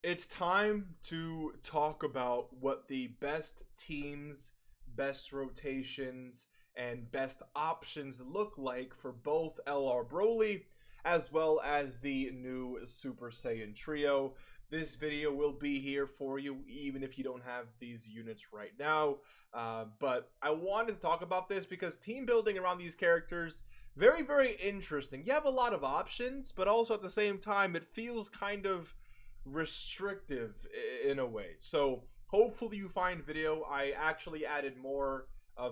It's time to talk about what the best teams, best rotations, and best options look like for both LR Broly as well as the new Super Saiyan Trio. This video will be here for you even if you don't have these units right now. But I wanted to talk about this because team building around these characters, very interesting. You have a lot of options, but also at the same time it feels kind of restrictive in a way. So hopefully you find video. I actually added more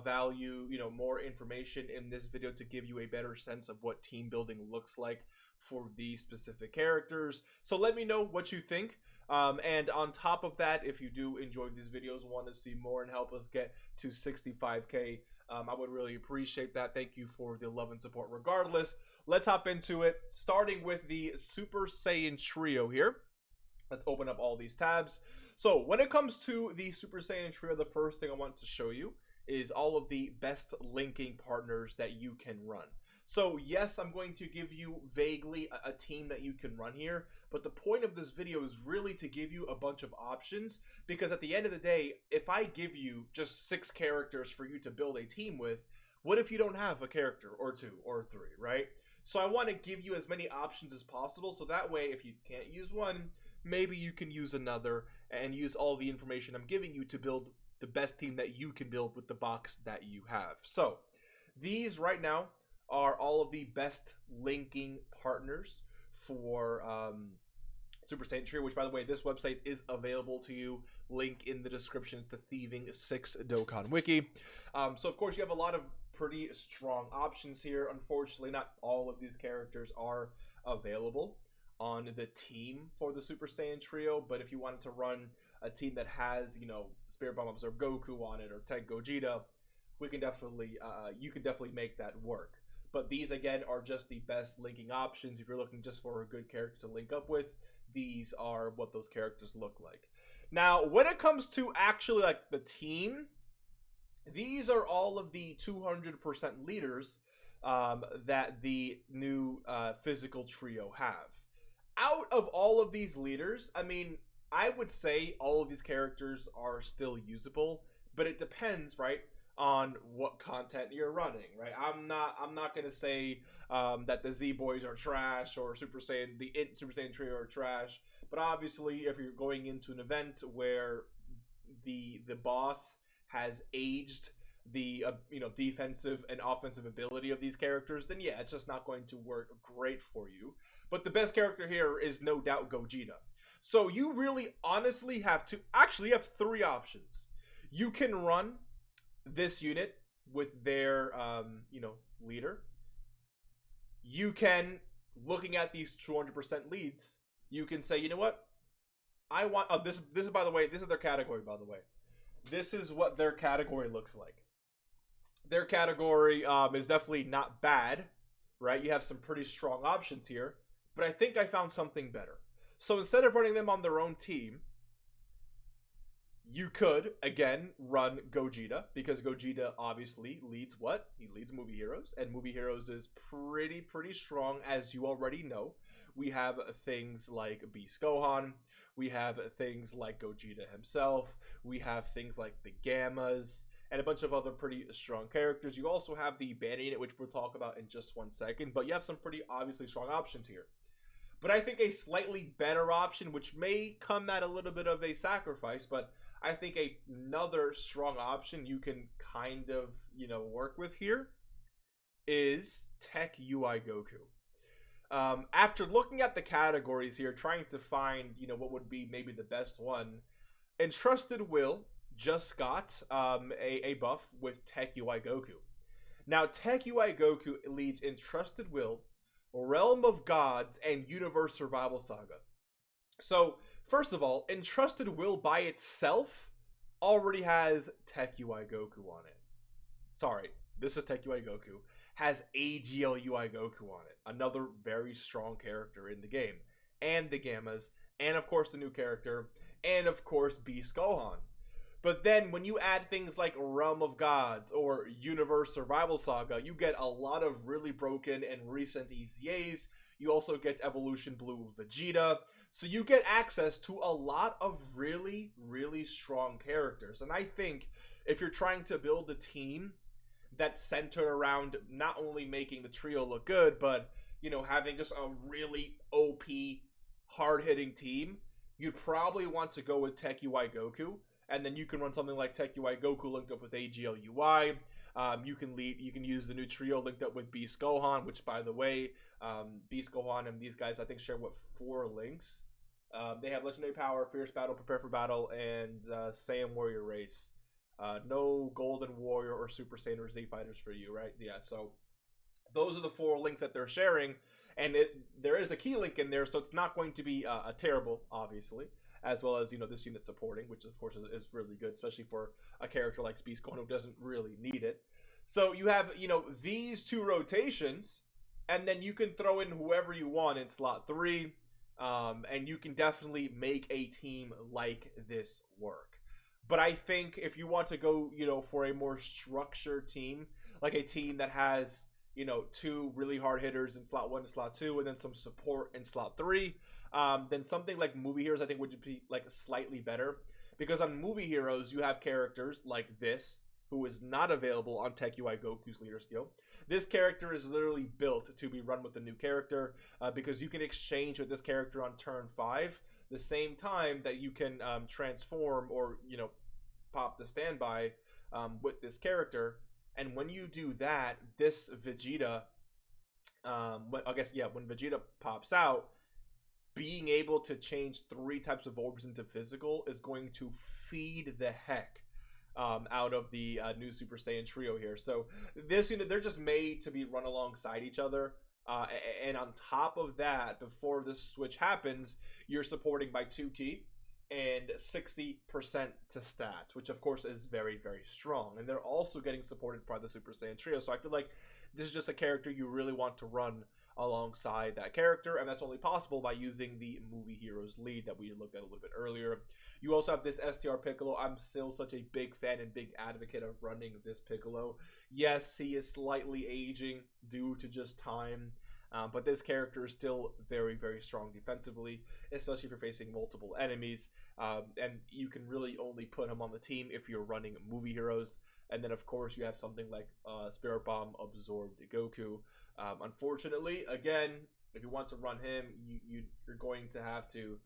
value, more information in this video to give you a better sense of what team building looks like for these specific characters. So let me know what you think. And on top of that, if you do enjoy these videos, want to see more and help us get to 65K, I would really appreciate that. Thank you for the love and support regardless. Let's hop into it, starting with the Super Saiyan Trio here. Let's open up all these tabs. So when it comes to the Super Saiyan Trio, the first thing I want to show you is all of the best linking partners that you can run. So yes, I'm going to give you vaguely a team that you can run here, but the point of this video is really to give you a bunch of options, because at the end of the day, if I give you just 6 characters for you to build a team with, what if you don't have a character or 2 or 3, right? So I want to give you as many options as possible, so that way if you can't use one, maybe you can use another and use all the information I'm giving you to build the best team that you can build with the box that you have. So these right now are all of the best linking partners for Super Saiyan Trio, which by the way, this website is available to you. Link in the description. It's the Thieving 6 Dokkan Wiki. So of course you have a lot of pretty strong options here. Unfortunately, not all of these characters are available on the team for the Super Saiyan Trio, but if you wanted to run a team that has, Spirit Bomb Absorb Goku on it or Tech Gogeta, we can definitely, you can definitely make that work. But these again are just the best linking options. If you're looking just for a good character to link up with, these are what those characters look like. Now, when it comes to actually like the team, these are all of the 200% leaders that the new physical trio have. Out of all of these leaders, I mean, I would say all of these characters are still usable, but it depends, right, on what content you're running, right? I'm not gonna say that the Z Boys are trash or Super Saiyan Trio are trash, but obviously if you're going into an event where the boss has aged the defensive and offensive ability of these characters, then yeah, it's just not going to work great for you. But the best character here is no doubt Gogeta. So you really honestly have to actually have 3 options. You can run this unit with their leader. You can, looking at these 200% leads, you can say, you know what, I want this is, by the way, this is their category, by the way. This is what their category looks like. Their category is definitely not bad, right? You have some pretty strong options here, but I think I found something better. So instead of running them on their own team, you could, again, run Gogeta, because Gogeta obviously leads what? He leads Movie Heroes, and Movie Heroes is pretty strong, as you already know. We have things like Beast Gohan, we have things like Gogeta himself, we have things like the Gammas, and a bunch of other pretty strong characters. You also have the Banner unit, which we'll talk about in just one second, but you have some pretty obviously strong options here. But I think a slightly better option, which may come at a little bit of a sacrifice, but I think another strong option you can kind of, work with here is Tech UI Goku. After looking at the categories here, trying to find, what would be maybe the best one, Entrusted Will just got a buff with Tech UI Goku. Now, Tech UI Goku leads Entrusted Will, Realm of Gods, and Universe Survival Saga. So, first of all, Entrusted Will by itself already has Tech UI Goku on it. Sorry, this is Tech UI Goku. Has AGL UI Goku on it. Another very strong character in the game. And the Gammas. And of course the new character. And of course Beast Gohan. But then when you add things like Realm of Gods or Universe Survival Saga, you get a lot of really broken and recent EZAs. You also get Evolution Blue Vegeta. So you get access to a lot of really, really strong characters. And I think if you're trying to build a team that's centered around not only making the trio look good, but, you know, having just a really OP, hard-hitting team, you'd probably want to go with Tech UI Goku. And then you can run something like Tech UI Goku linked up with AGL UI. You can use the new trio linked up with Beast Gohan, which, by the way, Beast Gohan and these guys I think share 4 links. They have Legendary Power, Fierce Battle, Prepare for Battle, and Saiyan Warrior Race. No Golden Warrior or Super Saiyan or Z Fighters for you, right? Yeah, so those are the 4 links that they're sharing, and there is a key link in there, so it's not going to be a terrible, obviously, as well as, you know, this unit supporting, which of course is really good, especially for a character like Beast Gohan who doesn't really need it. So you have, you know, these 2 rotations, and then you can throw in whoever you want in slot 3, and you can definitely make a team like this work. But I think if you want to go, you know, for a more structured team, like a team that has, you know, 2 really hard hitters in slot 1 and slot 2, and then some support in slot 3, then something like Movie Heroes I think would be like slightly better. Because on Movie Heroes, you have characters like this, who is not available on Tech UI Goku's leader skill. This character is literally built to be run with the new character, because you can exchange with this character on turn 5, the same time that you can transform or, you know, pop the standby with this character. And when you do that, this Vegeta, when Vegeta pops out, being able to change 3 types of orbs into physical is going to feed the heck out of the new Super Saiyan trio here. So this unit, they're just made to be run alongside each other. And on top of that, before this switch happens, you're supporting by 2 ki and 60% to stats, which of course is very, very strong. And they're also getting supported by the Super Saiyan trio. So I feel like this is just a character you really want to run alongside that character, and that's only possible by using the Movie Heroes lead that we looked at a little bit earlier. You also have this STR Piccolo. I'm still such a big fan and big advocate of running this Piccolo. Yes, he is slightly aging due to just time, but this character is still very, very strong defensively, especially if you're facing multiple enemies, and you can really only put him on the team if you're running Movie Heroes. And then, of course, you have something like Spirit Bomb Absorbed Goku. Unfortunately, again, if you want to run him, you're going to have to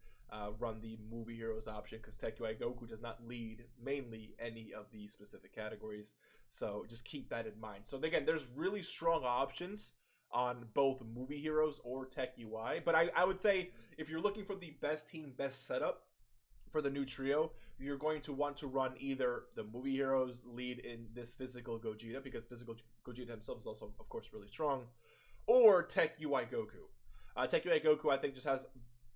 run the Movie Heroes option, because Tech UI Goku does not lead mainly any of these specific categories. So just keep that in mind. So again, there's really strong options on both Movie Heroes or Tech UI. But I would say if you're looking for the best team, best setup for the new trio, you're going to want to run either the Movie Heroes lead in this physical Gogeta, because physical Gogeta himself is also, of course, really strong, or Tech UI Goku. Tech UI Goku, I think, just has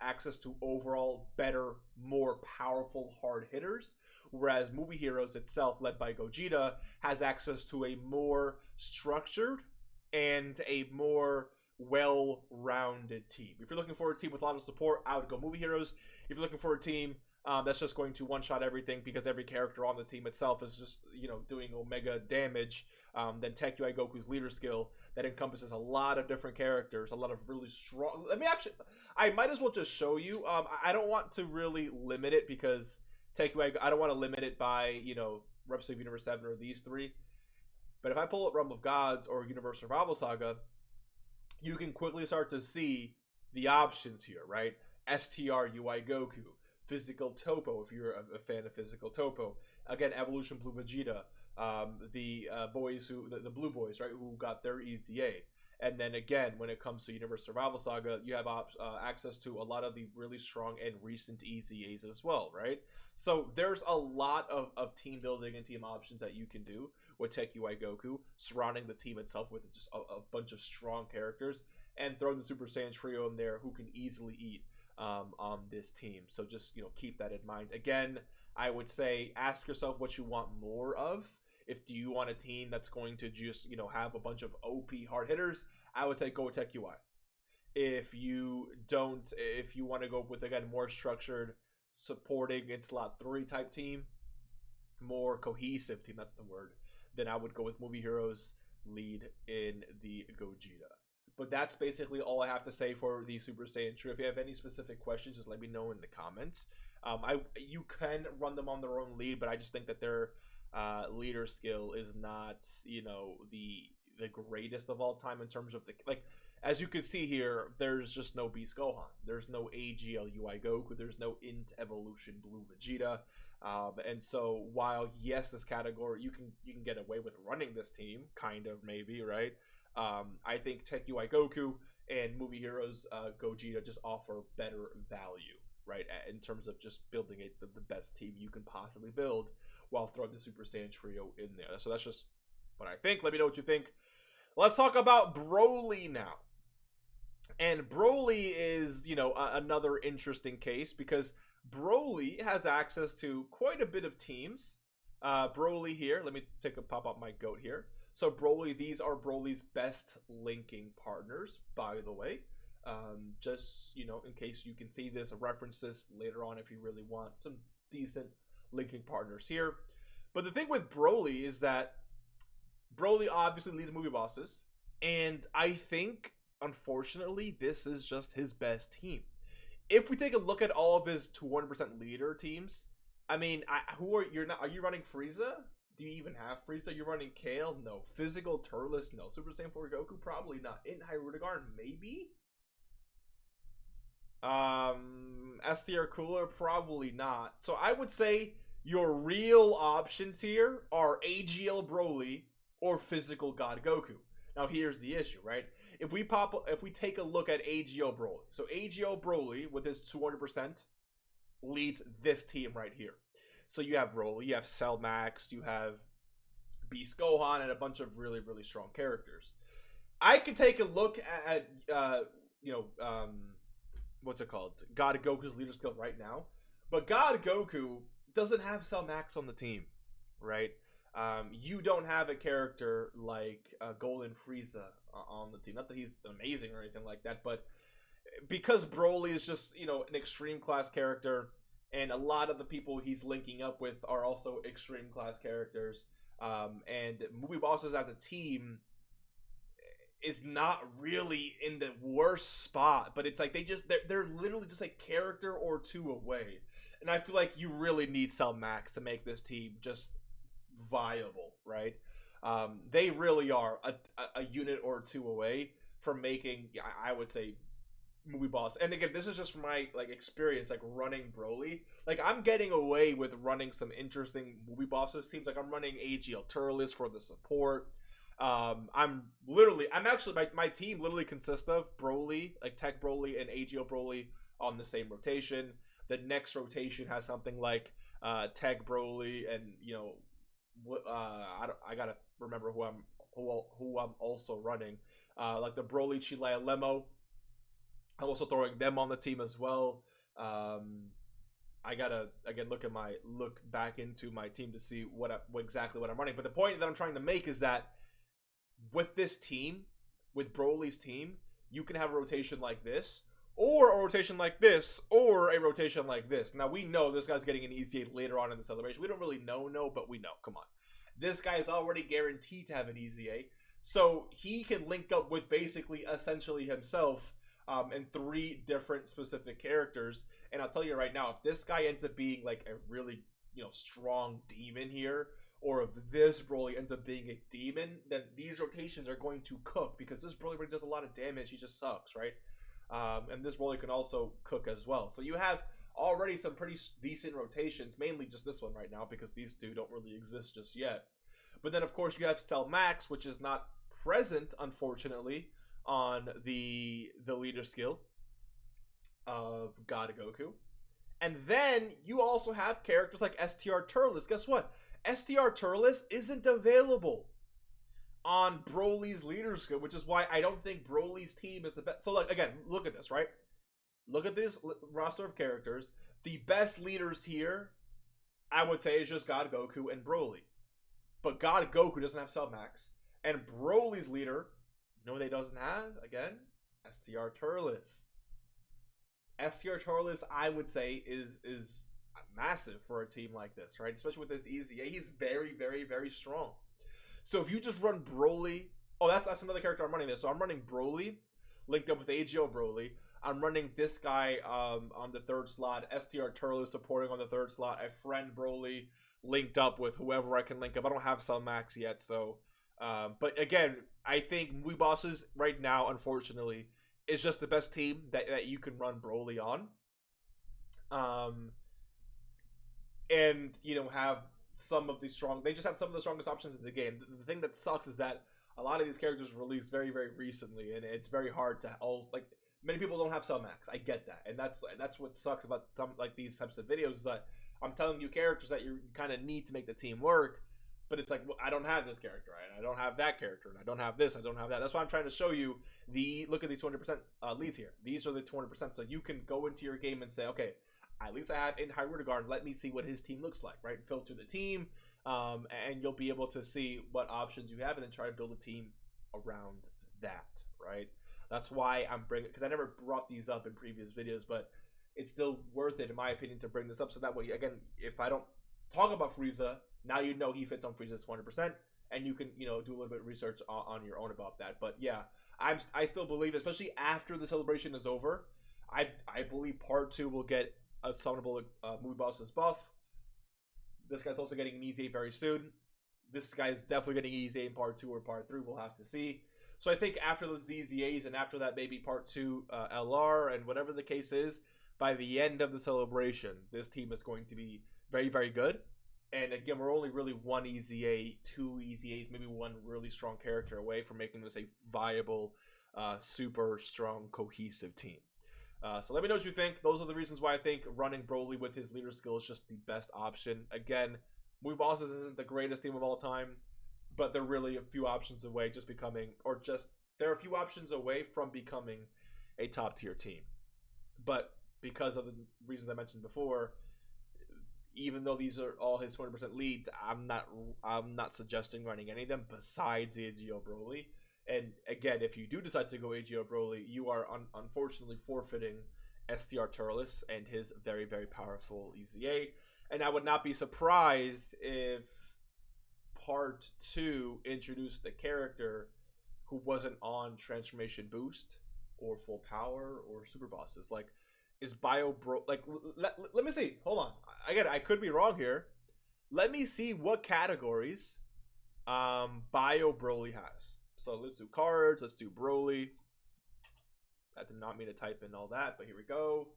access to overall better, more powerful hard hitters, whereas Movie Heroes itself, led by Gogeta, has access to a more structured and a more well-rounded team. If you're looking for a team with a lot of support, I would go Movie Heroes. If you're looking for a team that's just going to one-shot everything because every character on the team itself is just, you know, doing omega damage, then Tech UI Goku's leader skill that encompasses a lot of different characters, a lot of really strong. I might as well just show you. I don't want to really limit it, because Tech UI, I don't want to limit it by, you know, Reps of Universe 7 or these 3. But if I pull up Realm of Gods or Universe Survival Saga, you can quickly start to see the options here, right? STR UI Goku, Physical Topo, if you're a fan of Physical Topo. Again, Evolution Blue Vegeta, the Blue Boys, right, who got their EZA. And then again, when it comes to Universe Survival Saga, you have access to a lot of the really strong and recent EZAs as well, right? So there's a lot of team building and team options that you can do with Tech UI Goku, surrounding the team itself with just a bunch of strong characters, and throwing the Super Saiyan trio in there who can easily eat on this team. So just, you know, keep that in mind. Again, I would say ask yourself what you want more of. If do you want a team that's going to just, you know, have a bunch of OP hard hitters, I would say go with Tech UI. If you don't, if you want to go with, again, more structured, supporting in slot 3 type team, more cohesive team, that's the word, then I would go with Movie Heroes lead in the Gogeta. But that's basically all I have to say for the Super Saiyan trio. If you have any specific questions, just let me know in the comments. You can run them on their own lead, but I just think that their leader skill is not, you know, the greatest of all time in terms of the, like, as you can see here, there's just no Beast Gohan, there's no AGL UI Goku, there's no Int Evolution Blue Vegeta, and so while yes, this category you can get away with running this team, kind of, maybe, right? I think Tech UI Goku and Movie Heroes Gogeta just offer better value, right, in terms of just building the best team you can possibly build while throwing the Super Saiyan trio in there. So that's just what I think. Let me know what you think. Let's talk about BROLY now. And BROLY is, you know, another interesting case because BROLY has access to quite a bit of teams. BROLY here, let me pop up my goat here. So BROLY, these are BROLY's best linking partners, by the way. Just, you know, in case you can see this, reference this later on if you really want some decent linking partners here. But the thing with BROLY is that BROLY obviously leads movie bosses, and I think, unfortunately, this is just his best team. If we take a look at all of his 200% leader teams, I mean, are you running Frieza? Do you even have Frieza? You're running Kale? No. Physical Turles? No. Super Saiyan 4 Goku? Probably not. In Hyrudigar? Maybe? STR Cooler? Probably not. So I would say your real options here are AGL BROLY or Physical God Goku. Now here's the issue, right? If we take a look at AGL BROLY, so AGL BROLY with his 200% leads this team right here. So you have BROLY, you have Cell Max, you have Beast Gohan, and a bunch of really, really strong characters. I could take a look at what's it called? God Goku's leader skill right now, but God Goku doesn't have Cell Max on the team, right? You don't have a character like Golden Frieza on the team. Not that he's amazing or anything like that, but because BROLY is just, you know, an extreme class character, and a lot of the people he's linking up with are also extreme class characters, and movie bosses as a team is not really in the worst spot, but it's like they're literally just a character or two away, and I feel like you really need Cell Max to make this team just viable, right? They really are a unit or two away from making, I would say, movie boss. And again, this is just from my experience like BROLY. Like, I'm getting away with running some interesting movie bosses teams. Like, I'm running AGL Turles for the support. I'm actually my team literally consists of BROLY, like Tech BROLY and AGL BROLY on the same rotation. The next rotation has something like Tech BROLY, and you know, I gotta remember who I'm also running. Like the BROLY Chilaya Lemo, I'm also throwing them on the team as well. I gotta again look back into my team to see exactly what I'm running. But the point that I'm trying to make is that with this team, with BROLY's team, you can have a rotation like this, or a rotation like this, or a rotation like this. Now, we know this guy's getting an Easy 8 later on in the celebration. We don't really know, but we know. Come on. This guy is already guaranteed to have an Easy 8. So he can link up with basically essentially himself and 3 different specific characters. And I'll tell you right now, if this guy ends up being like a really, you know, strong demon here, or if this BROLY ends up being a demon, then these rotations are going to cook, because this BROLY does a lot of damage. He just sucks, right? And this BROLY can also cook as well. So you have already some pretty decent rotations, mainly just this one right now, because these two don't really exist just yet. But then, of course, you have Cell Max, which is not present, unfortunately, on the leader skill of God Goku. And then you also have characters like STR Turles. Guess what? STR Turles isn't available on BROLY's leader skill, which is why I don't think BROLY's team is the best. So, like, again, look at this, right? Look at this roster of characters. The best leaders here, I would say, is just God Goku and BROLY. But God Goku doesn't have Cell Max. And BROLY's leader, you know what he doesn't have? Again, STR Turles. STR Turles, I would say, is massive for a team like this, right? Especially with this Easy 8. He's very, very, very strong. So if you just run BROLY, oh, that's another character I'm running this. So I'm running BROLY, linked up with AGO Broly. I'm running this guy on the 3rd slot. STR Turles supporting on the 3rd slot. I friend Broly linked up with whoever I can link up. I don't have some max yet, so. But again, I think Mui Bosses right now, unfortunately, is just the best team that you can run Broly on. And have some of the strong. They just have some of the strongest options in the game. The thing that sucks is that a lot of these characters were released very, very recently, and it's very hard to also like. Many people don't have cell max. I get that, and that's what sucks about some like these types of videos is that I'm telling you characters that you kind of need to make the team work, but it's like, well, I don't have this character, right? I don't have that character, and I don't have this, I don't have that. That's why I'm trying to show you look at these 200% leads here. These are the 200%, so you can go into your game and say, okay, at least I have in Hyrule Garden. Let me see what his team looks like, right? Filter the team, and you'll be able to see what options you have, and then try to build a team around that, right? That's why I'm bringing, because I never brought these up in previous videos, but it's still worth it, in my opinion, to bring this up. So that way, again, if I don't talk about Frieza, now you know he fits on Frieza's 100%, and you can, do a little bit of research on your own about that. But yeah, I still believe, especially after the celebration is over, I believe Part 2 will get a summonable Mui Bosses buff. This guy's also getting an EZA very soon. This guy's definitely getting EZA in Part 2 or Part 3. We'll have to see. So I think after those ZZAs and after that maybe Part 2 LR and whatever the case is, by the end of the celebration, this team is going to be very, very good. And again, we're only really 1 EZA, 2 EZAs, maybe 1 really strong character away from making this a viable, super strong, cohesive team. So let me know what you think. Those are the reasons why I think running Broly with his leader skill is just the best option. Again, Mui Bosses isn't the greatest team of all time, but they're really a few options away they're a few options away from becoming a top tier team. But because of the reasons I mentioned before, even though these are all his 20% leads, I'm not suggesting running any of them besides AGO Broly. And again, if you do decide to go AGO Broly, you are unfortunately forfeiting STR Turles and his very, very powerful EZA. And I would not be surprised if Part 2 introduced the character who wasn't on Transformation Boost or Full Power or Super Bosses. Like, is like, let me see. Hold on. Again, I could be wrong here. Let me see what categories Bio Broly has. So let's do cards. Let's do Broly. I did not mean to type in all that, but here we go.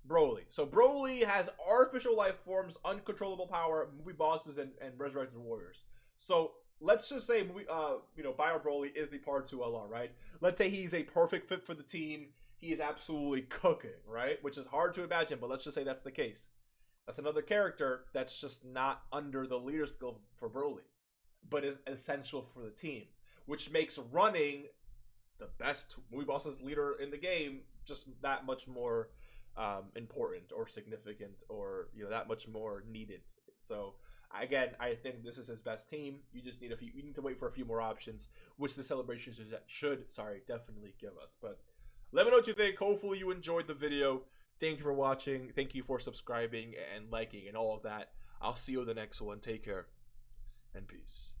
Broly. So Broly has artificial life forms, uncontrollable power, movie bosses, and resurrected warriors. So let's just say Bio Broly is the Part 2 LR, right? Let's say he's a perfect fit for the team. He is absolutely cooking, right? Which is hard to imagine, but let's just say that's the case. That's another character that's just not under the leader skill for Broly, but is essential for the team, which makes running the best Mui Bosses leader in the game just that much more important or significant, or that much more needed. So again, I think this is his best team. You just need you need to wait for a few more options, which the celebrations should definitely give us. But let me know what you think. Hopefully you enjoyed the video. Thank you for watching. Thank you for subscribing and liking and all of that. I'll see you in the next one. Take care and peace.